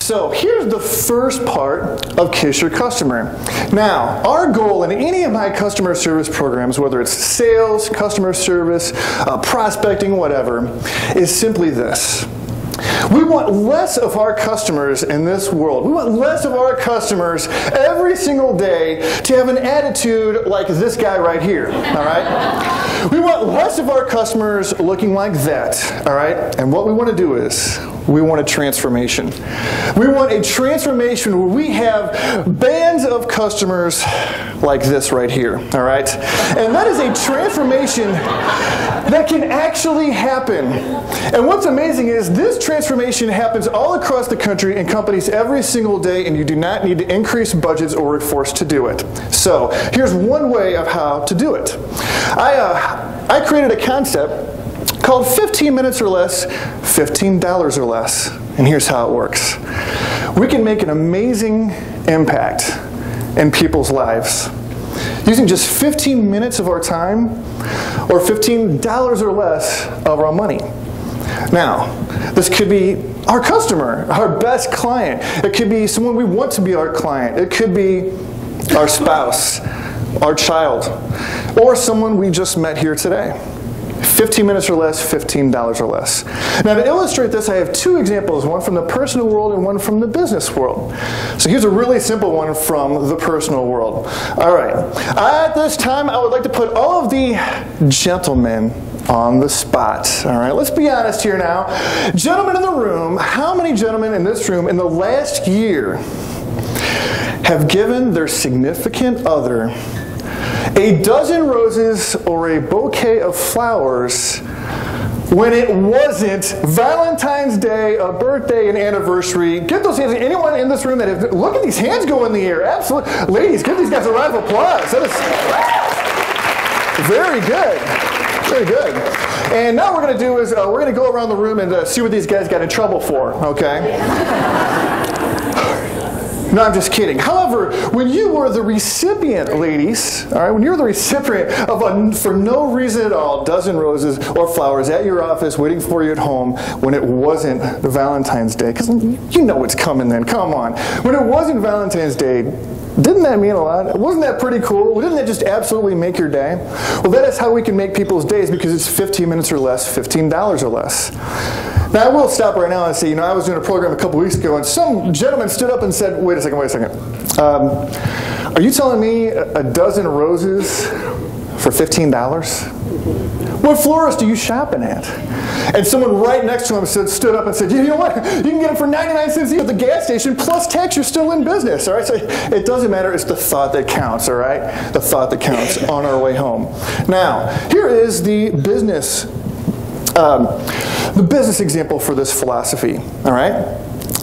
So here's the first part of Kiss Your Customer. Now, our goal in any of my customer service programs, whether it's sales, customer service, prospecting, whatever, is simply this. We want less of our customers in this world. We want less of our customers every single day to have an attitude like this guy right here, all right? We want less of our customers looking like that, all right? And what we want to do is, we want a transformation. We want a transformation where we have bands of customers like this right here, all right? And that is a transformation that can actually happen. And what's amazing is this transformation happens all across the country in companies every single day, and you do not need to increase budgets or workforce to do it. So here's one way of how to do it. I created a concept called 15 minutes or less, $15 or less. And here's how it works. We can make an amazing impact in people's lives using just 15 minutes of our time or $15 or less of our money. Now, this could be our customer, our best client. It could be someone we want to be our client. It could be our spouse, our child, or someone we just met here today. 15 minutes or less, $15 or less. Now to illustrate this, I have two examples, one from the personal world and one from the business world. So here's a really simple one from the personal world. All right, at this time I would like to put all of the gentlemen on the spot. All right, let's be honest here now. Gentlemen in the room, how many gentlemen in this room in the last year have given their significant other a dozen roses or a bouquet of flowers when it wasn't Valentine's Day, a birthday, an anniversary? Get those hands. Anyone in this room that have, look at these hands go in the air. Absolutely. Ladies, give these guys a round of applause. That is very good. Very good. And now what we're going to do is we're going to go around the room and see what these guys got in trouble for, okay? No, I'm just kidding. However, when you were the recipient, ladies, all right, when you're the recipient of a, for no reason at all, dozen roses or flowers at your office waiting for you at home when it wasn't Valentine's Day, because you know what's coming then, come on. When it wasn't Valentine's Day, didn't that mean a lot? Wasn't that pretty cool? Didn't that just absolutely make your day? Well, that is how we can make people's days, because it's 15 minutes or less, $15 or less. Now, I will stop right now and say, I was doing a program a couple weeks ago, and some gentleman stood up and said, wait a second. Are you telling me a dozen roses for $15? What florist are you shopping at? And someone right next to him stood up and said, you know what? You can get them for 99 cents at the gas station, plus tax, you're still in business, all right? So it doesn't matter, it's the thought that counts, all right? The thought that counts on our way home. Now, here is the business example for this philosophy, all right?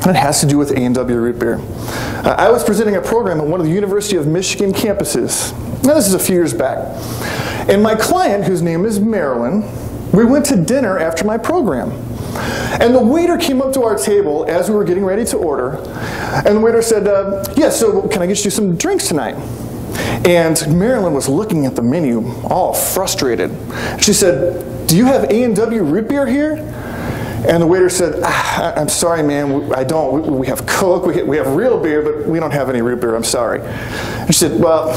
And it has to do with A&W Root Beer. I was presenting a program at one of the University of Michigan campuses. Now, this is a few years back. And my client, whose name is Marilyn, we went to dinner after my program. And the waiter came up to our table as we were getting ready to order. And the waiter said, yeah, so can I get you some drinks tonight? And Marilyn was looking at the menu, all frustrated. She said, do you have A&W Root Beer here? And the waiter said, I'm sorry, man, I don't. We have Coke, we have real beer, but we don't have any root beer, I'm sorry. And she said, well,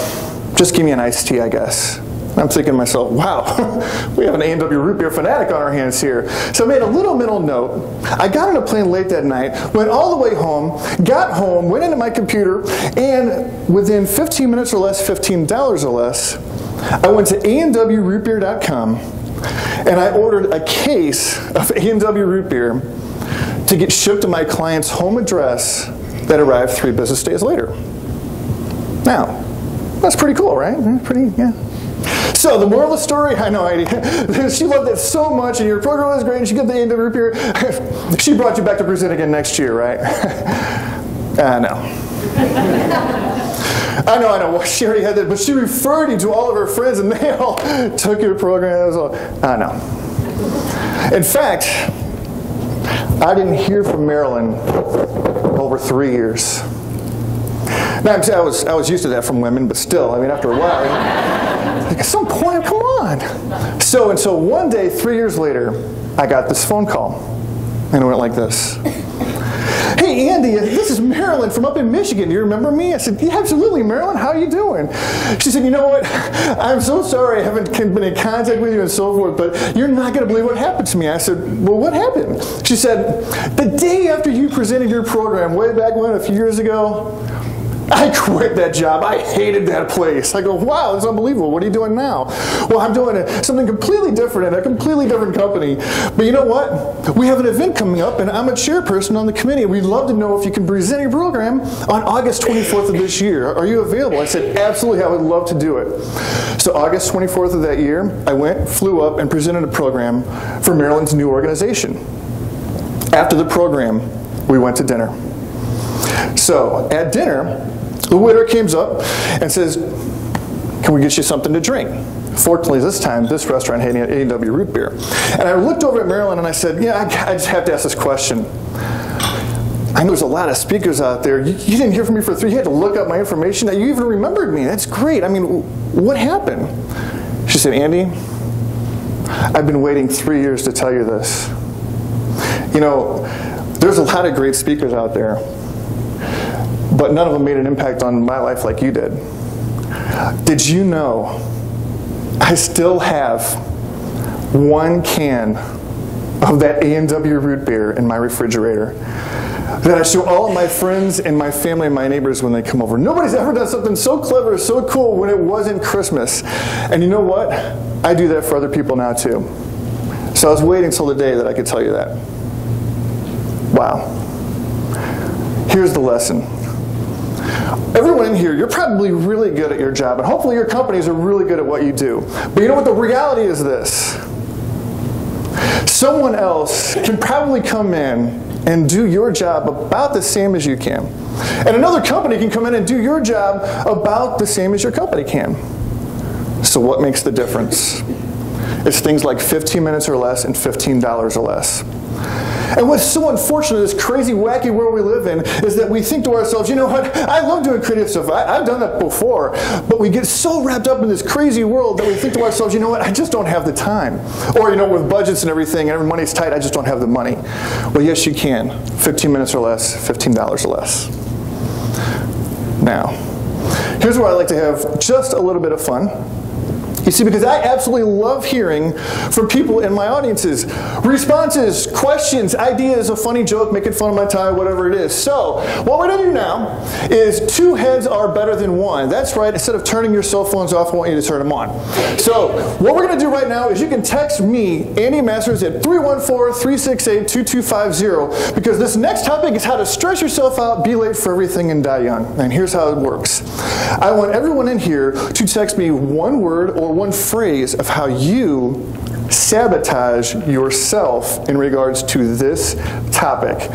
just give me an iced tea, I guess. I'm thinking to myself, wow, we have an A&W Root Beer fanatic on our hands here. So I made a little mental note. I got on a plane late that night, went all the way home, got home, went into my computer, and within 15 minutes or less, $15 or less, I went to andwrootbeer.com and I ordered a case of A&W Root Beer to get shipped to my client's home address that arrived 3 business days later. Now, that's pretty cool, right? Pretty, yeah. So the moral of the story, I know, Heidi, she loved it so much, and your program was great, and she got the A&W Root Beer. She brought you back to present again next year, right? No. I know, well, she already had that, but she referred you to all of her friends, and they all took your program. I know. In fact, I didn't hear from Marilyn over 3 years. Now, I was used to that from women, but still, I mean, after a while, like at some point, come on. So one day, 3 years later, I got this phone call, and it went like this. Hey, Andy, this Marilyn from up in Michigan. Do you remember me? I said, yeah, absolutely, Marilyn. How are you doing? She said, you know what? I'm so sorry I haven't been in contact with you and so forth, but you're not going to believe what happened to me. I said, well, what happened? She said, the day after you presented your program way back when, a few years ago, I quit that job. I hated that place. I go, wow, that's unbelievable. What are you doing now? Well, I'm doing something completely different in a completely different company. But you know what? We have an event coming up, and I'm a chairperson on the committee. We'd love to know if you can present your program on August 24th of this year. Are you available? I said, absolutely, I would love to do it. So August 24th of that year, I flew up, and presented a program for Maryland's new organization. After the program, we went to dinner. So at dinner, the waiter comes up and says, can we get you something to drink? Fortunately, this time, this restaurant had A&W root beer. And I looked over at Marilyn and I said, yeah, I just have to ask this question. I know there's a lot of speakers out there. You didn't hear from me for 3 years. You had to look up my information. You even remembered me. That's great. I mean, what happened? She said, Andy, I've been waiting 3 years to tell you this. You know, there's a lot of great speakers out there, but none of them made an impact on my life like you did. Did you know I still have 1 can of that A&W root beer in my refrigerator that I show all of my friends and my family and my neighbors when they come over? Nobody's ever done something so clever, so cool when it wasn't Christmas. And you know what? I do that for other people now too. So I was waiting until the day that I could tell you that. Wow. Here's the lesson. Everyone in here, you're probably really good at your job, and hopefully your companies are really good at what you do. But you know what? The reality is this. Someone else can probably come in and do your job about the same as you can. And another company can come in and do your job about the same as your company can. So what makes the difference? It's things like 15 minutes or less and $15 or less. And what's so unfortunate in this crazy, wacky world we live in is that we think to ourselves, you know what, I love doing creative stuff. I've done that before. But we get so wrapped up in this crazy world that we think to ourselves, you know what, I just don't have the time. Or, you know, with budgets and everything, and money's tight, I just don't have the money. Well, yes, you can. 15 minutes or less, $15 or less. Now, here's where I like to have just a little bit of fun. You see, because I absolutely love hearing from people in my audiences. Responses, questions, ideas, a funny joke, making fun of my tie, whatever it is. So, what we're going to do now is 2 heads are better than 1. That's right, instead of turning your cell phones off, I want you to turn them on. So, what we're going to do right now is you can text me, Andy Masters, at 314-368-2250, because this next topic is how to stress yourself out, be late for everything, and die young. And here's how it works. I want everyone in here to text me 1 word or 1 phrase of how you sabotage yourself in regards to this topic.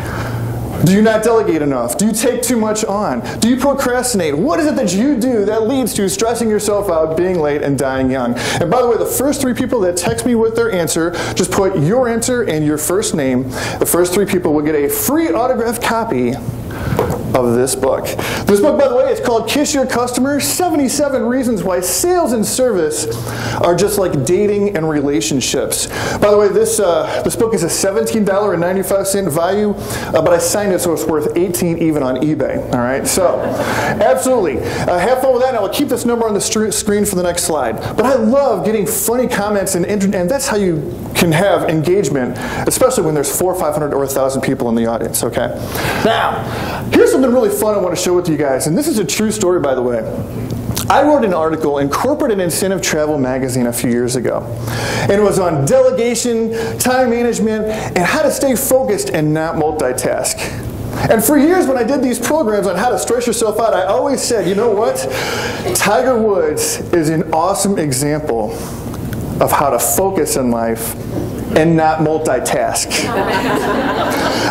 Do you not delegate enough? Do you take too much on? Do you procrastinate? What is it that you do that leads to stressing yourself out, being late, and dying young? And by the way, the first 3 people that text me with their answer, just put your answer and your first name. The first 3 people will get a free autographed copy of this book. This book, by the way, is called Kiss Your Customer, 77 Reasons Why Sales and Service Are Just Like Dating and Relationships. By the way, this book is a $17.95 value, but I signed it so it's worth $18 even on eBay. All right, so absolutely. Have fun with that, and I'll keep this number on the screen for the next slide. But I love getting funny comments, and that's how you can have engagement, especially when there's 400, 500, or 1,000 people in the audience, okay? Now, here's something really fun I want to share with you guys, and this is a true story, by the way. I wrote an article in Corporate and Incentive Travel magazine a few years ago, and it was on delegation, time management, and how to stay focused and not multitask. And for years when I did these programs on how to stress yourself out, I always said, you know what? Tiger Woods is an awesome example of how to focus in life and not multitask.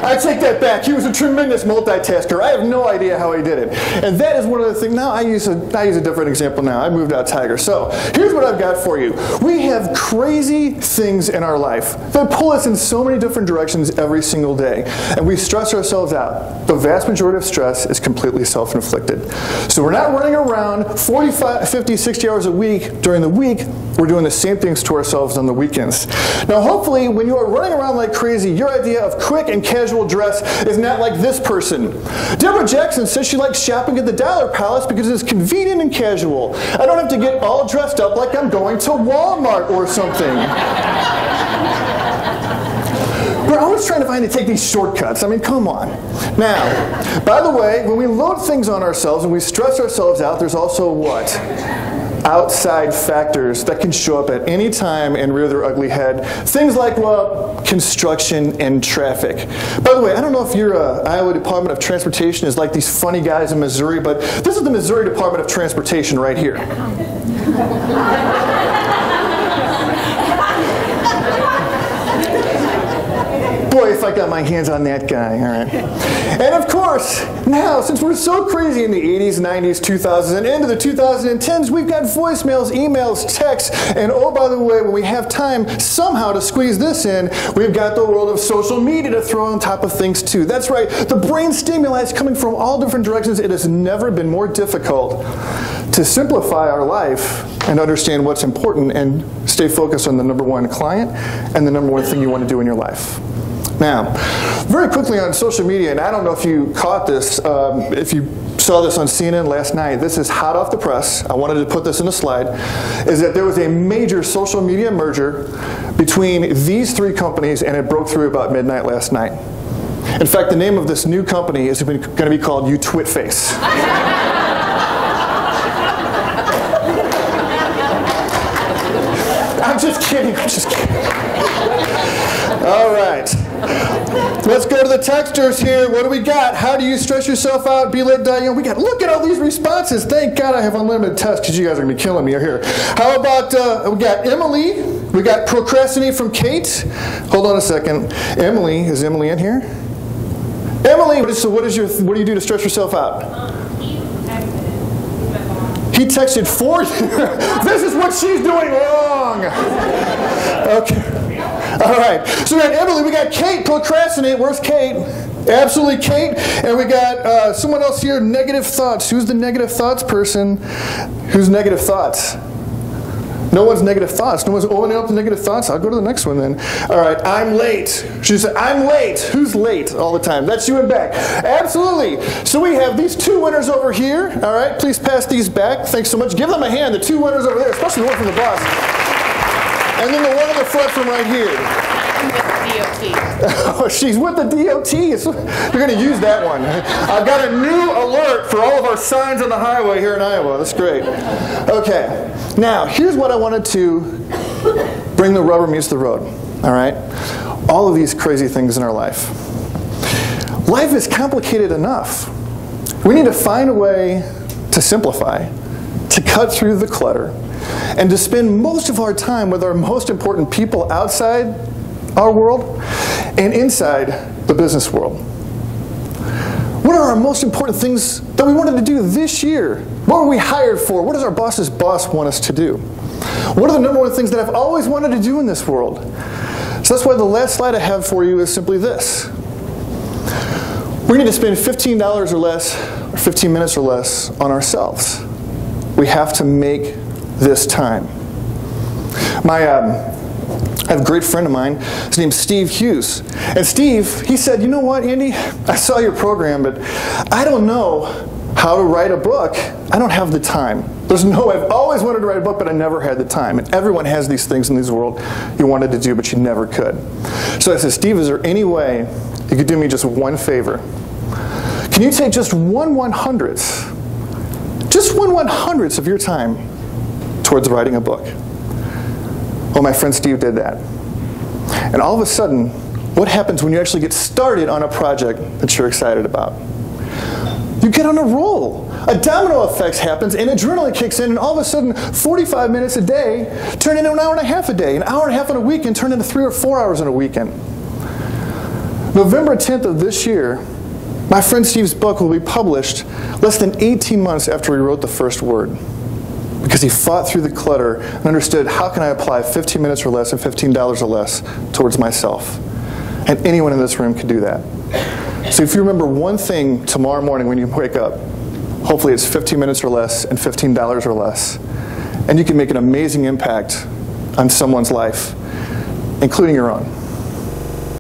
I take that back. He was a tremendous multitasker. I have no idea how he did it. And that is one of the things. Now I use a different example now. I moved out Tiger. So here's what I've got for you. We have crazy things in our life that pull us in so many different directions every single day. And we stress ourselves out. The vast majority of stress is completely self-inflicted. So we're not running around 45, 50, 60 hours a week during the week. We're doing the same things to ourselves on the weekends. Now hopefully when you are running around like crazy, your idea of quick and casual casual dress is not like this person. Deborah Jackson says she likes shopping at the Dollar Palace because it's convenient and casual. I don't have to get all dressed up like I'm going to Walmart or something. We're always trying to take these shortcuts. I mean, come on. Now, by the way, when we load things on ourselves and we stress ourselves out, there's also what? Outside factors that can show up at any time and rear their ugly head. Things like, well, construction and traffic. By the way, I don't know if your Iowa Department of Transportation is like these funny guys in Missouri, but this is the Missouri Department of Transportation right here. Boy, if I got my hands on that guy, all right. And of course, now, since we're so crazy in the 80s, 90s, 2000s, and into the 2010s, we've got voicemails, emails, texts, and oh, by the way, when we have time somehow to squeeze this in, we've got the world of social media to throw on top of things too. That's right, the brain stimuli is coming from all different directions. It has never been more difficult to simplify our life and understand what's important and stay focused on the number one client and the number one thing you want to do in your life. Now, very quickly on social media, and I don't know if you caught this, if you saw this on CNN last night, this is hot off the press, I wanted to put this in a slide, is that there was a major social media merger between these three companies, and it broke through about midnight last night. In fact, the name of this new company is going to be called You Twit Face. I'm just kidding, I'm just kidding. All right. Let's go to the texters here. What do we got? How do you stress yourself out? Be late, die young. We got, look at all these responses. Thank God I have unlimited tests because you guys are going to be killing me here. How about, we got Emily. We got procrastinate from Kate. Hold on a second. Emily, is Emily in here? Emily, so what do you do to stress yourself out? He texted for you. This is what she's doing wrong. Okay. All right. So we got Emily, we got Kate, procrastinate. Where's Kate? Absolutely Kate. And we got someone else here, negative thoughts. Who's the negative thoughts person? Who's negative thoughts? No one's negative thoughts. No one's owning up to negative thoughts. I'll go to the next one then. All right, I'm late. She said, I'm late. Who's late all the time? That's you and back. Absolutely. So we have these two winners over here. All right, please pass these back. Thanks so much. Give them a hand, the two winners over there, especially the one from the boss. And then the one in the front from right here. I'm with the DOT. Oh, she's with the DOT. You're going to use that one. I've got a new alert for all of our signs on the highway here in Iowa. That's great. Okay. Now, here's what I wanted to bring the rubber meets the road. All right? All of these crazy things in our life. Life is complicated enough. We need to find a way to simplify, to cut through the clutter, and to spend most of our time with our most important people outside our world and inside the business world. What are our most important things that we wanted to do this year? What were we hired for? What does our boss's boss want us to do? What are the number one things that I've always wanted to do in this world? So that's why the last slide I have for you is simply this. We need to spend $15 or less, or 15 minutes or less on ourselves. We have to make this time. I have a great friend of mine, his name's Steve Hughes. And Steve, he said, you know what, Andy, I saw your program, but I don't know how to write a book. I don't have the time. I've always wanted to write a book, but I never had the time. And everyone has these things in this world you wanted to do, but you never could. So I said, Steve, is there any way you could do me just one favor? Can you take just one 1/100th of your time towards writing a book? Well, my friend Steve did that. And all of a sudden, what happens when you actually get started on a project that you're excited about? You get on a roll. A domino effect happens, and adrenaline kicks in, and all of a sudden, 45 minutes a day turn into an hour and a half a day. An hour and a half on a weekend turn into 3 or 4 hours on a weekend. November 10th of this year, my friend Steve's book will be published less than 18 months after he wrote the first word. Because he fought through the clutter and understood, how can I apply 15 minutes or less and $15 or less towards myself? And anyone in this room can do that. So if you remember one thing tomorrow morning when you wake up, hopefully it's 15 minutes or less and $15 or less. And you can make an amazing impact on someone's life, including your own.